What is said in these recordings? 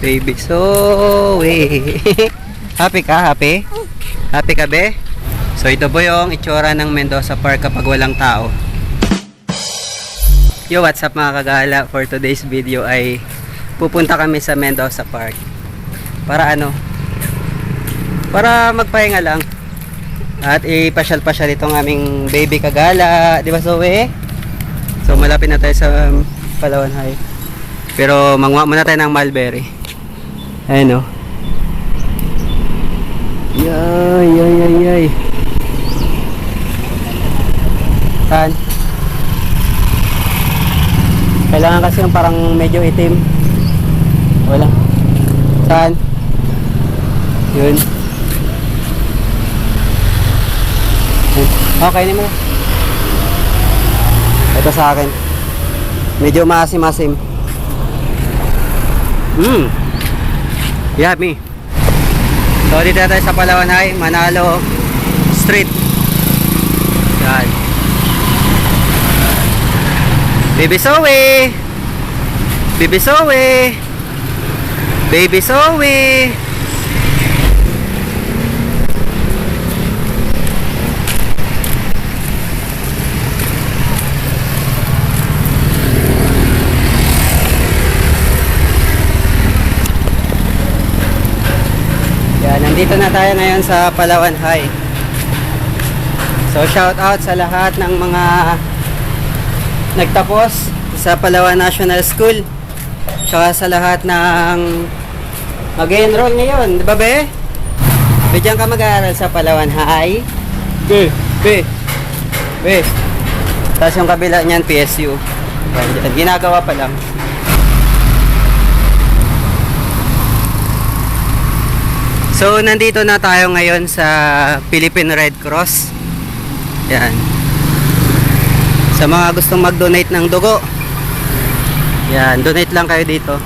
Baby Zoe. Happy ka? Happy? Happy ka, be? So ito po yung itsura ng Mendoza Park kapag walang tao. Yo, what's up mga kagala? For today's video ay pupunta kami sa Mendoza Park. Para ano? Para magpahinga lang. At ipasyal-pasyal itong aming baby kagala. Di ba, Zoe? So malapit na tayo sa Palawan High. Pero manguha muna tayo ng mulberry. Ayun o. Yay, yay, yay, yay. Saan? Kailangan kasi yung parang medyo itim. Wala. Saan? Yun. Okay naman. Ito sa akin. Medyo maasim-asim. Yummy. So dito na tayo sa Palawan High, Manalo Street. Yan. Baby Zoe. Baby Zoe. Baby Zoe. Nandito na tayo ngayon sa Palawan High. So shout out sa lahat ng mga nagtapos sa Palawan National School. Tsaka sa lahat ng mag-enroll ngayon, di ba, be? Diyan ka mag-aaral sa Palawan High. Be. Tapos yung kabila niyan PSU. Yan, ginagawa pa lang. So, nandito na tayo ngayon sa Philippine Red Cross. Yan. Sa mga gustong mag-donate ng dugo. Yan, donate lang kayo dito.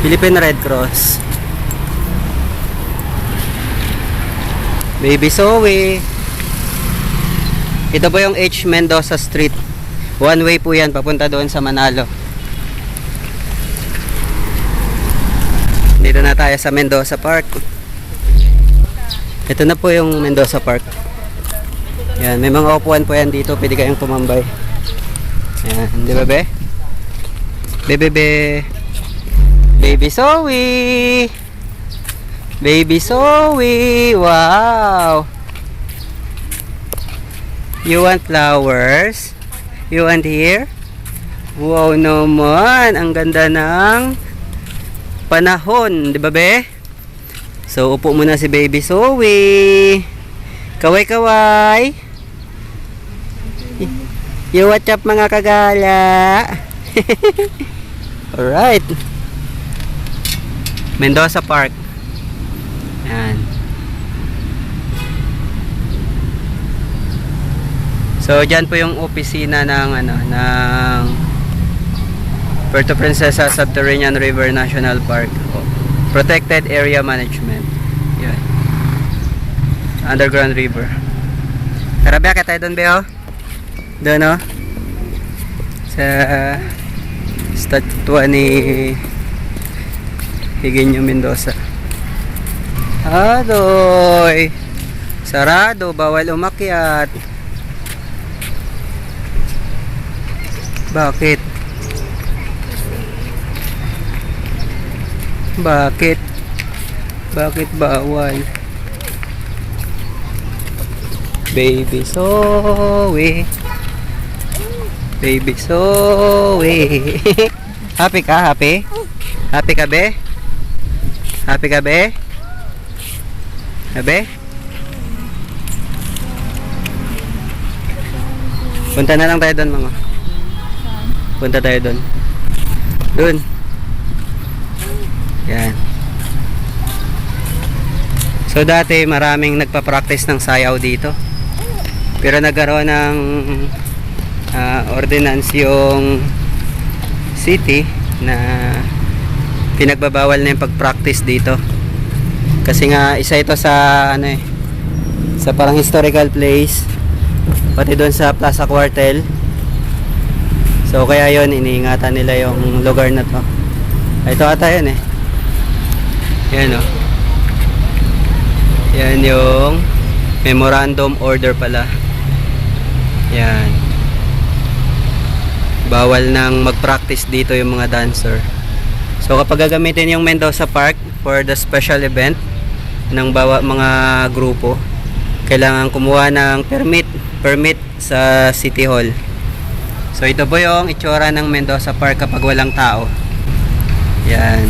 Philippine Red Cross. Baby Zoe. Ito po yung H. Mendoza Street. One way po yan, papunta doon sa Manalo. Dito na tayo sa Mendoza Park. Ito na po yung Mendoza Park. Yan, may mga upuan po yan dito. Pwede kayong tumambay. Yan, di ba, be? Baby Zoe. Baby Zoe. Wow. You want flowers? You want here? Wow naman. Ang ganda ng panahon, di ba, be? So, upo muna si Baby Zoe. Kaway-kaway. You what's up mga kagala? Alright. Mendoza Park. Yan. So, dyan po yung opisina ng ng Puerto Princesa Subterranean River National Park. Protected Area Management. Yan. Underground River. Tara, biya tayo doon, Beo. Doon, no? Sa statua ni Higinio Mendoza. Adoy! Sarado, bawal umakyat. Bakit? Bakit? Bakit bawal? Baby Zoe. Baby Zoe. Happy ka? Happy? Happy ka, be? Happy ka, be? Be? Punta na lang tayo doon, mga. Punta tayo doon. Doon. Yan. So dati maraming nagpa-practice ng sayaw dito. Pero nagkaroon ng ordinance yung city na pinagbabawal na yung pag-practice dito. Kasi nga isa ito sa sa parang historical place, pati doon sa Plaza Cuartel. So kaya yon, iniingatan nila yung lugar na to. Ito ata yun eh. Yan o. Yan yung memorandum order pala. Yan. Bawal nang mag-practice dito yung mga dancer. So kapag gagamitin yung Mendoza Park for the special event ng mga grupo, kailangan kumuha ng permit sa City Hall. So ito po yung itsura ng Mendoza Park kapag walang tao. Yan.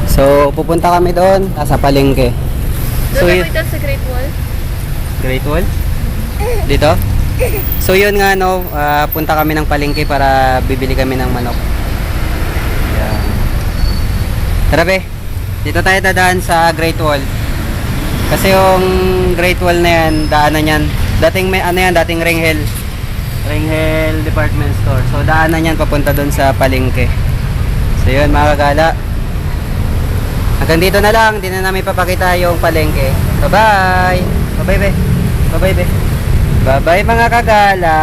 So pupunta kami doon sa palengke. So Doon kami sa Great Wall. Great Wall? Dito? So yun nga no, punta kami ng palengke para bibili kami ng manok. Yan. Tara be, dito tayo dadaan sa Great Wall. Kasi yung Great Wall na yan, daanan yan. Dating may ano yan, dating Ringhel Department Store. So daanan yan papunta doon sa palengke. So yun mga kagala. Hanggang dito na lang, hindi na namin papakita yung palengke. Bye-bye! Bye-bye be! Bye-bye be! Bye-bye mga kagala!